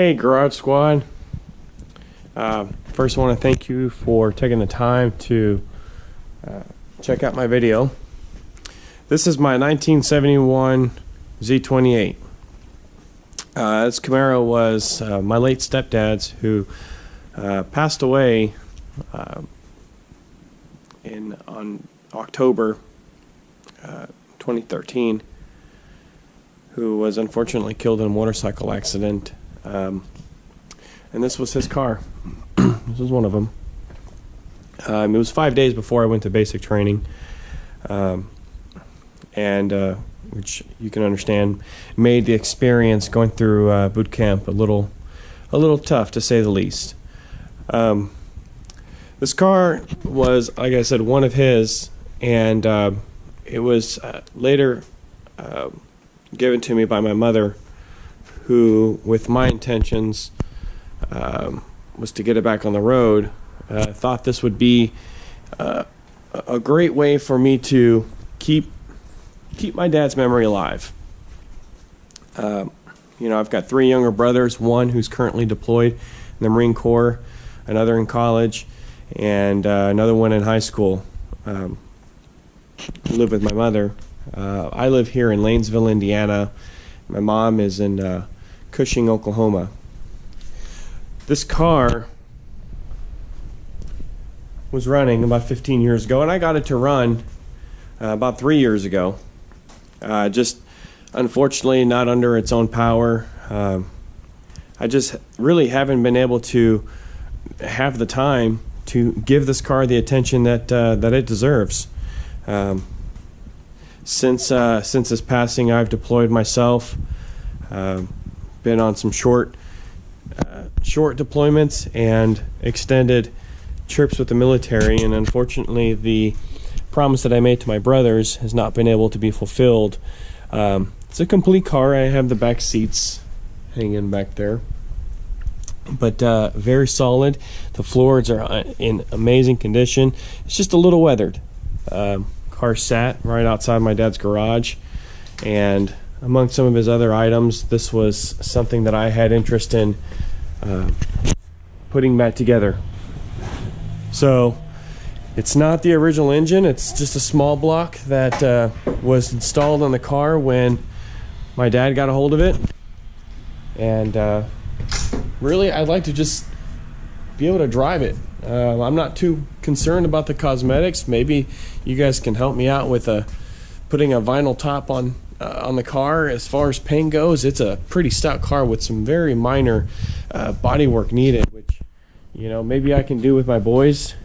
Hey Garage Squad, first I want to thank you for taking the time to check out my video. This is my 1971 Z28. This Camaro was my late stepdad's, who passed away on October 2013, who was unfortunately killed in a motorcycle accident. And this was his car. This was one of them. It was 5 days before I went to basic training, which you can understand made the experience going through boot camp a little tough, to say the least. This car was, like I said, one of his, and it was later given to me by my mother, who, with my intentions, was to get it back on the road. Thought this would be a great way for me to keep my dad's memory alive. I've got three younger brothers, one who's currently deployed in the Marine Corps, another in college, and another one in high school. I live with my mother. I live here in Lanesville, Indiana. My mom is in Cushing, Oklahoma. This car was running about 15 years ago, and I got it to run about 3 years ago. Just unfortunately not under its own power. I just really haven't been able to have the time to give this car the attention that it deserves. Since his passing, I've deployed myself, been on some short deployments and extended trips with the military, and unfortunately the promise that I made to my brothers has not been able to be fulfilled. It's a complete car. I have the back seats hanging back there, but very solid. The floors are in amazing condition. It's just a little weathered. Car sat right outside my dad's garage, and among some of his other items, this was something that I had interest in putting back together. So it's not the original engine. It's just a small block that was installed on the car when my dad got a hold of it. And really, I'd like to just be able to drive it. I'm not too concerned about the cosmetics. Maybe you guys can help me out with putting a vinyl top on the car. As far as paint goes, it's a pretty stout car with some very minor body work needed, which maybe I can do with my boys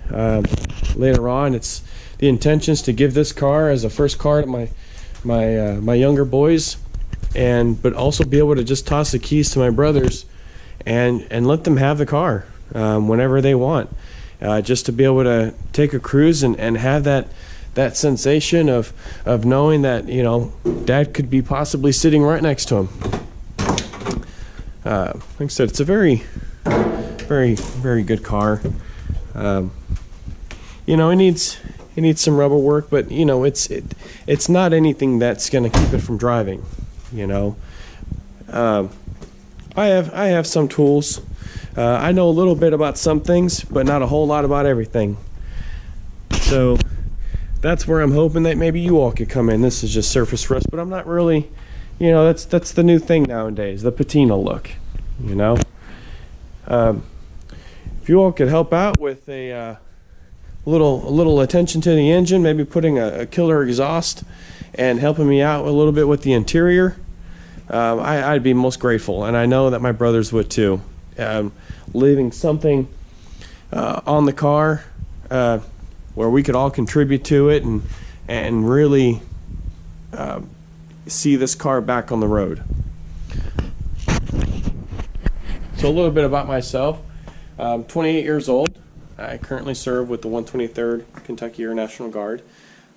later on. It's the intentions to give this car as a first car to my younger boys, but also be able to just toss the keys to my brothers and let them have the car whenever they want, just to be able to take a cruise and have that sensation of knowing that dad could be possibly sitting right next to him. Like I said, it's a very, very, very good car. It needs some rubber work, but it's not anything that's going to keep it from driving. I have some tools. I know a little bit about some things, but not a whole lot about everything. So that's where I'm hoping that maybe you all could come in. This is just surface rust, but I'm not really, that's the new thing nowadays, the patina look. If you all could help out with a little attention to the engine, maybe putting a killer exhaust and helping me out a little bit with the interior, I'd be most grateful, and I know that my brothers would too. Leaving something on the car where we could all contribute to it and really see this car back on the road. So a little bit about myself. I'm 28 years old. I currently serve with the 123rd Kentucky Air National Guard.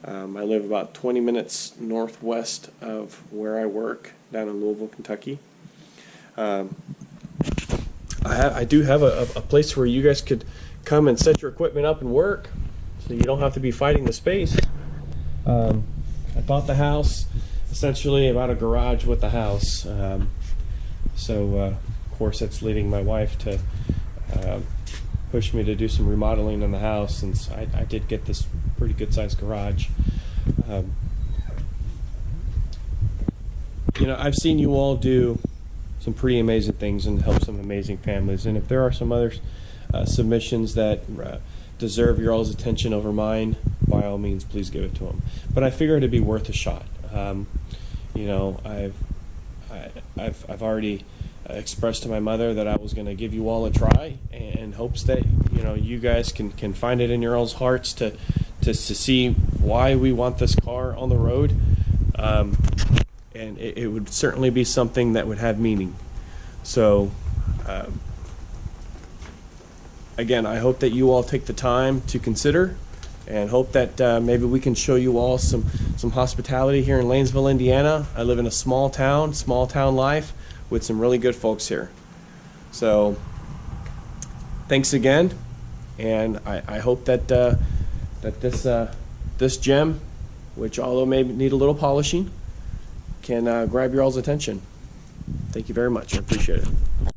I live about 20 minutes northwest of where I work, down in Louisville, Kentucky. I do have a place where you guys could come and set your equipment up and work, so you don't have to be fighting the space. I bought the house essentially about a garage with the house. course, that's leading my wife to push me to do some remodeling in the house, since I did get this pretty good sized garage. You know, I've seen you all do some pretty amazing things and help some amazing families, and if there are some other submissions that deserve your all's attention over mine, by all means, please give it to them. But I figure it'd be worth a shot. You know, I've already expressed to my mother that I was going to give you all a try, in hopes that, you know, you guys can find it in your all's hearts to see why we want this car on the road. And it would certainly be something that would have meaning. So again, I hope that you all take the time to consider, and hope that maybe we can show you all some hospitality here in Lanesville, Indiana. I live in a small town life with some really good folks here. So thanks again, and I hope that this gem, which although maybe need a little polishing, can grab your all's attention. Thank you very much. I appreciate it.